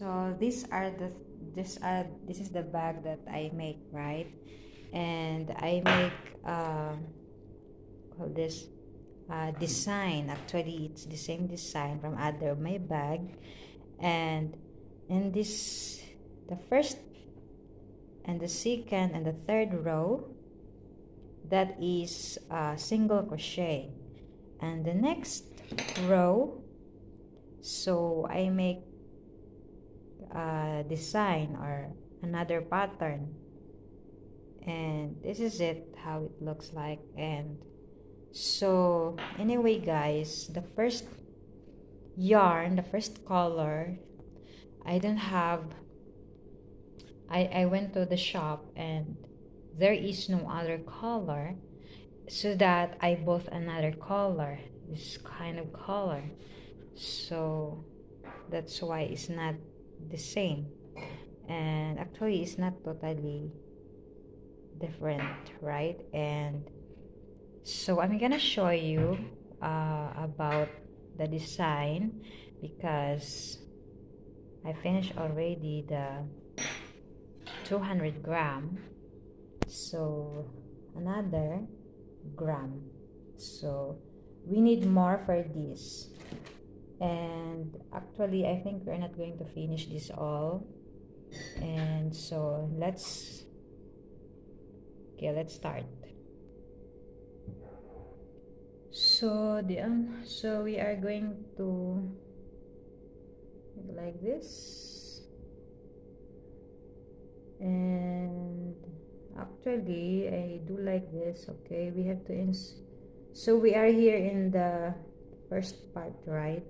So this is the bag that I make, right? And I make call this design. Actually, it's the same design from other my bag. And in this, the first and the second and the third row, that is single crochet, and the next row, so I make a design or another pattern, and this is it how it looks like. And so anyway guys, the first yarn, the first color, I don't have, I went to the shop and there is no other color, so that I bought another color, this kind of color. So that's why it's not the same, and actually it's not totally different, right? And so I'm gonna show you about the design, because I finished already the 200 gram, so another gram, so we need more for this. And actually I think we're not going to finish this all, and so let's start. So so we are going to make like this, and actually I do like this. Okay, we have to so we are here in the first part, right?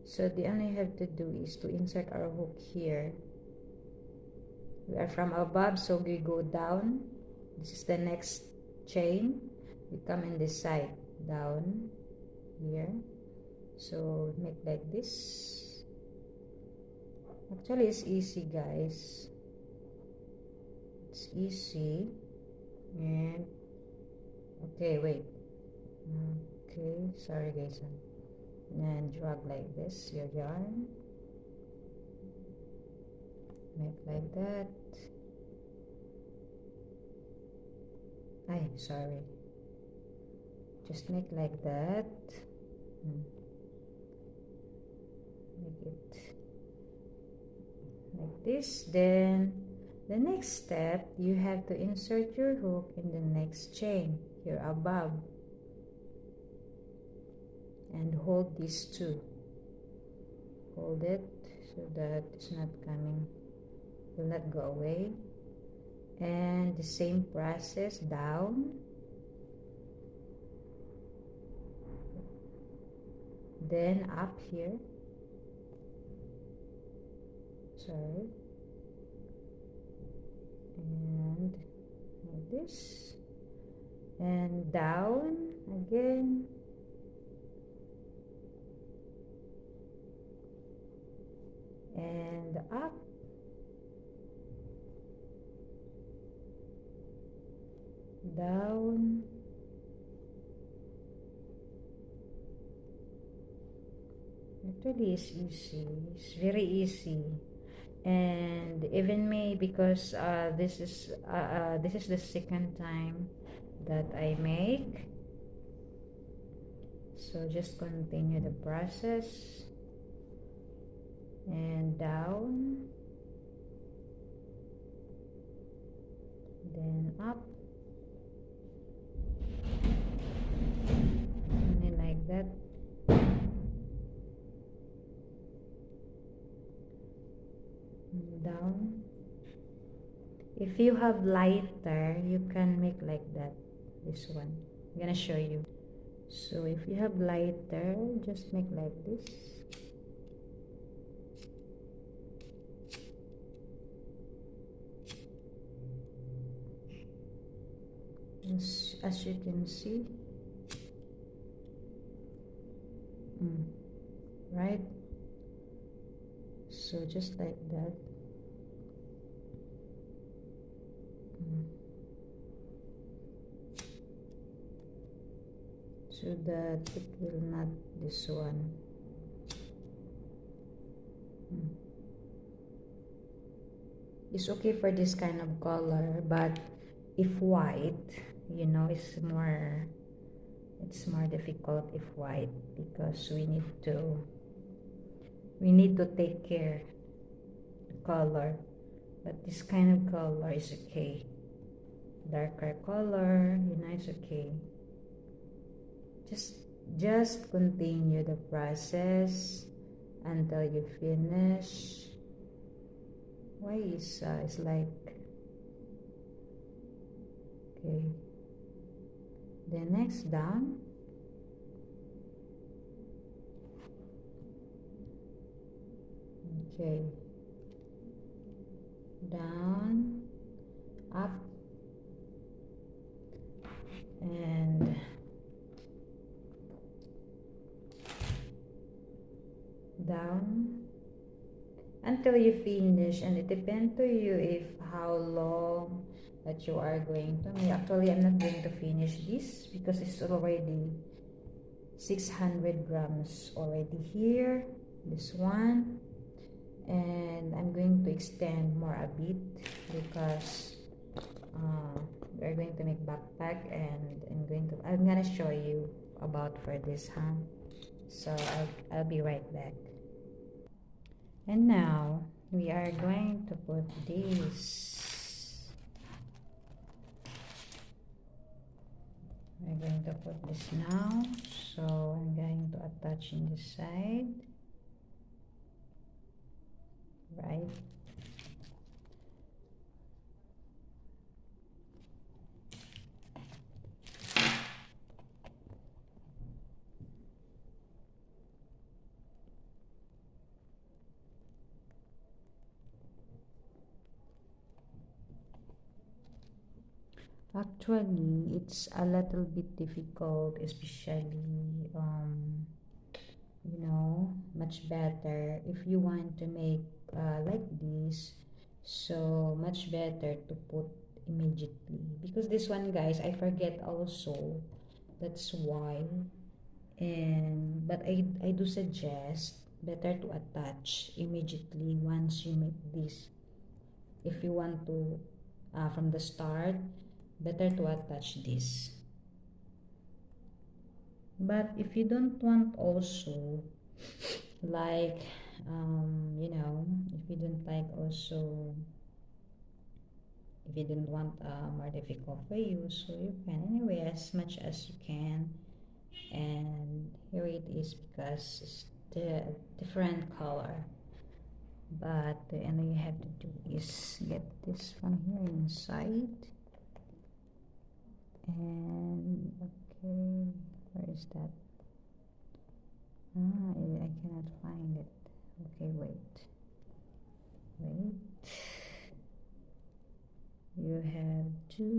So the only have to do is to insert our hook here. We are from above, so we go down. This is the next chain. We come in this side, down here. So make like this. Actually it's easy guys, it's easy. And okay, wait, okay, sorry guys, and drag like this your yarn, make like that. Sorry, just make like that. Make it like this. Then the next step, you have to insert your hook in the next chain here above and hold these two. Hold it so that it's not coming, will not go away. And the same process down, then up here, sorry, and like this, and down again, and up, down, actually it's easy, it's very easy. And even me, because this is the second time that I make, so just continue the process, and down, then up, and then like that. Down. If you have lighter, you can make like that. This one I'm gonna show you. So if you have lighter, just make like this. As you can see, right? So just like that. So that it will not this one. is okay for this kind of color, but if white, you know, it's more difficult if white, because we need to take care the color. But this kind of color is okay. Darker color, you know, it's okay. Just continue the process until you finish. Why is it's like okay. The next down. Okay. Down, up, and down until you finish. And it depends to you if how long that you are going to make. Actually, I'm not going to finish this because it's already 600 grams already here, this one, and I'm going to extend more a bit because we're going to make backpack, and I'm gonna show you about for this, huh? So I'll be right back. And now we are going to put this. We're going to put this now. So I'm going to attach in this side, right? Actually, it's a little bit difficult, especially you know, much better if you want to make like this. So much better to put immediately, because this one, guys, I forget also. That's why. And but I do suggest better to attach immediately once you make this. If you want to from the start, better to attach this. But if you don't want also, like you know, if you don't like also, if you don't want more difficult for you, so you can anyway as much as you can. And here it is, because it's the different color. But the only you have to do is get this from here inside. And okay, where is that? I cannot find it. Okay, wait. You have to,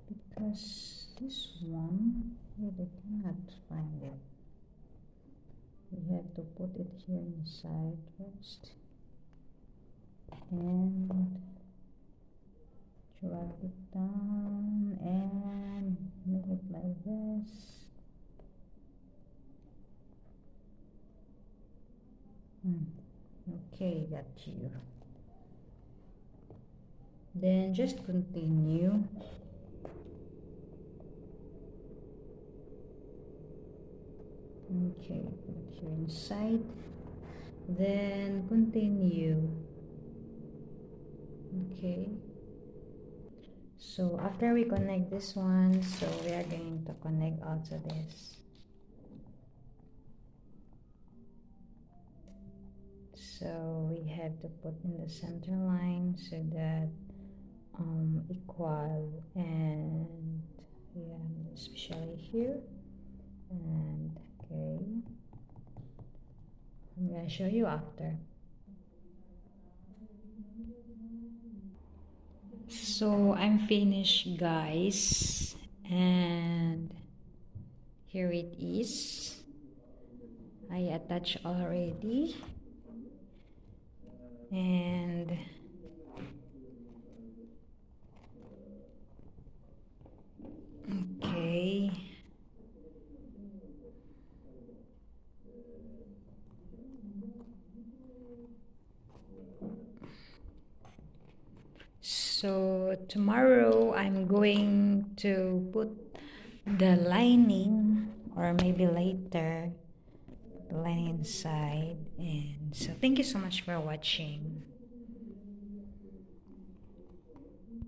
because this one, I cannot find it. We have to put it here inside first and drag it down and make it like this. Okay, got you. Then just continue. Okay, put here inside. Then continue. Okay. So after we connect this one, so we are going to connect also this. So we have to put in the center line so that equal, and yeah, especially here. And okay, I'm gonna show you after. So I'm finished, guys, and here it is. I attach already, and okay, So tomorrow I'm going to put the lining, or maybe later, the lining inside. And so thank you so much for watching.